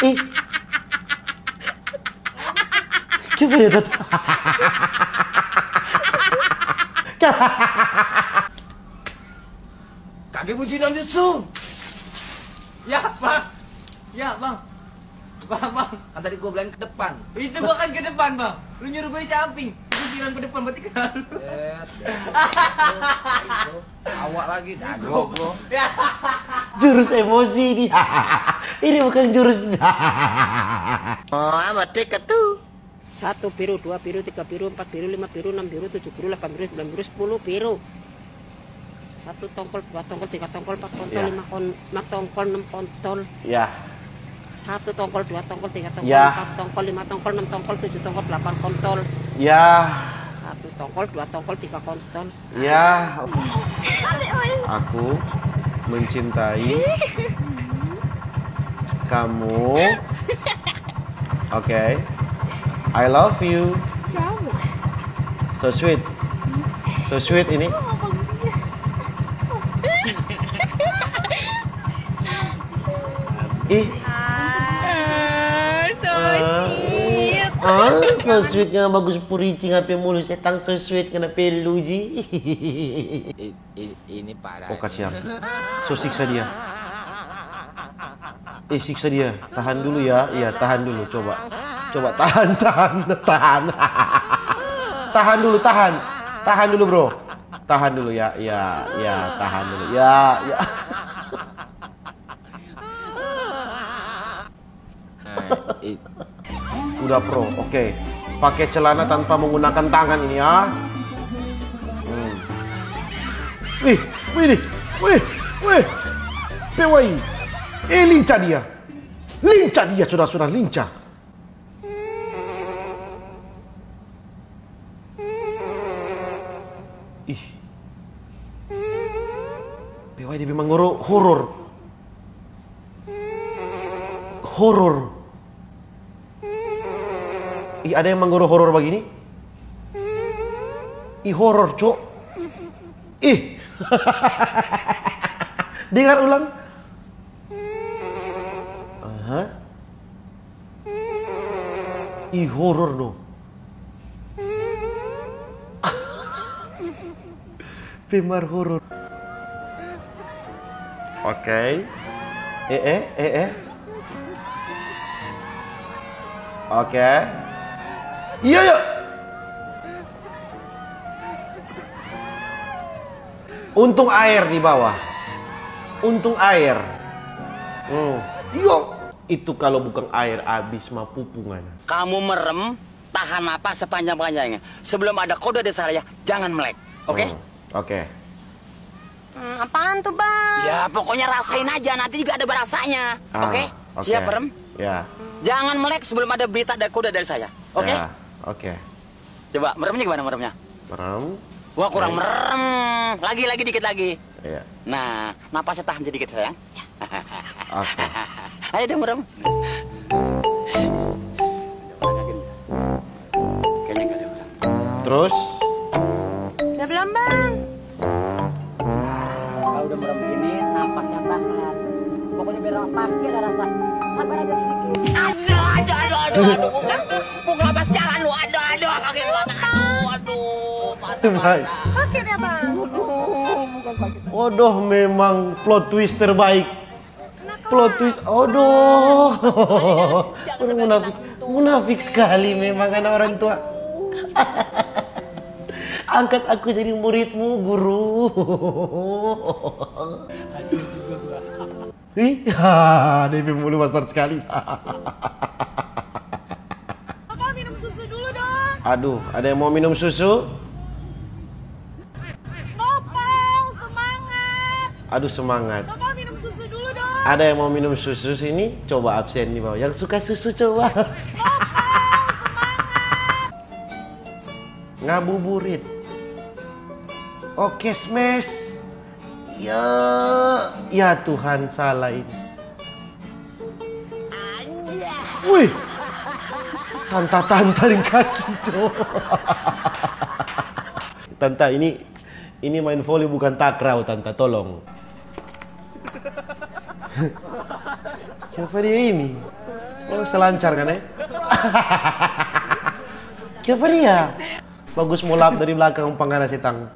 Ih. Gimana tuh? Kakek puji jutsu. Ya, Bang. Ya, Bang. Bang. Kan tadi gua bilang ke depan. Itu gua kan ke depan, Bang. Lu nyuruh gua di samping. Gua bilang ke depan berarti kenal. Yes. Awak lagi dago gua. Jurus emosi ini. Ini bukan jurus. Oh, amat tiket tuh. 1 biru, 2 biru, 3 biru, 4 biru, 5 biru, 6 biru, 7 biru, 8 biru, 9 biru, 10 biru. 1 tongkol, 2 tongkol, 3 tongkol, 4 kontol, 5 tongkol, 6 kontol. Ya. 1 tongkol, 2 tongkol, 3 tongkol, Ya. 4 tongkol, 5 tongkol, 6 tongkol, 7 tongkol, 8 kontol. Ya. 1 tongkol, 2 tongkol, 3 kontol. Ya. Aku mencintai kamu. Oke. I love you. So sweet. So sweet ini. Ih. So sweet nga bagus purici ngapain mulu setang so sweet nga pelu ji. Ini parah. Oh kasihan. So siksa dia. Siksa dia. Tahan dulu ya. Iya, tahan dulu. Coba tahan. Tahan dulu, tahan. Tahan dulu, bro. Tahan dulu ya. Ya, tahan dulu. Ya. Udah pro. Oke. Pakai celana tanpa menggunakan tangan ini ya. Wih. PWI. Lincah dia. Sudah lincah. Ih. PWI dia memang horor. Ih, ada yang mengguru horor begini? Ih, horor, Cok. Ih. Dengar ulang. Ih, horor no. Pemar horor. Oke. Oke. Iya. Untung air di bawah. Untung air. Yo. Itu kalau bukan air habis mah pupungan. Kamu merem, tahan napas sepanjang-panjangnya. Sebelum ada kode dari saya, jangan melek. Oke? Oke. Apaan tuh, Bang? Ya, pokoknya rasain aja. Nanti juga ada berasanya. Oke? Siap, merem? Ya. Jangan melek sebelum ada berita dan kode dari saya. Oke? Ya. Oke. Coba, meremnya gimana meremnya? Merem. Wah, kurang merem. Lagi, dikit lagi. Iya. Nah, napasnya tahan sedikit, sayang. Oke. Ayo deh, merem. Kayaknya nggak ada orang. Terus? Udah belum, Bang? Kalau udah merem gini, napasnya tahan. Pokoknya biar pasti ada rasa. Sabar aja sedikit. Aduh. Bukan apa sialan lu. Aduh, kaki gua. Aduh. Sakit ya, Bang? Bukan sakit. Waduh, memang plot twist terbaik. Plot twist. Aduh. Munafik sekali memang kan orang tua. Angkat aku jadi muridmu, guru. Hasil juga gua. Ih, Devi mulu master sekali. Bapak minum susu dulu dong. Aduh, ada yang mau minum susu? Bapak, semangat. Aduh, semangat. Bapak minum susu dulu dong. Ada yang mau minum susu sini? Coba absen di bawah. Yang suka susu coba. Ngabuburit. Oke, smash. Ya Tuhan, salah ini. Wih, tanta-tantaling kaki, Cok. Tanta, ini main volley bukan takraw, Tanta, tolong. Siapa dia ini? Oh, selancar kan ya? Siapa dia? Bagus mulap dari belakang panggana sitang.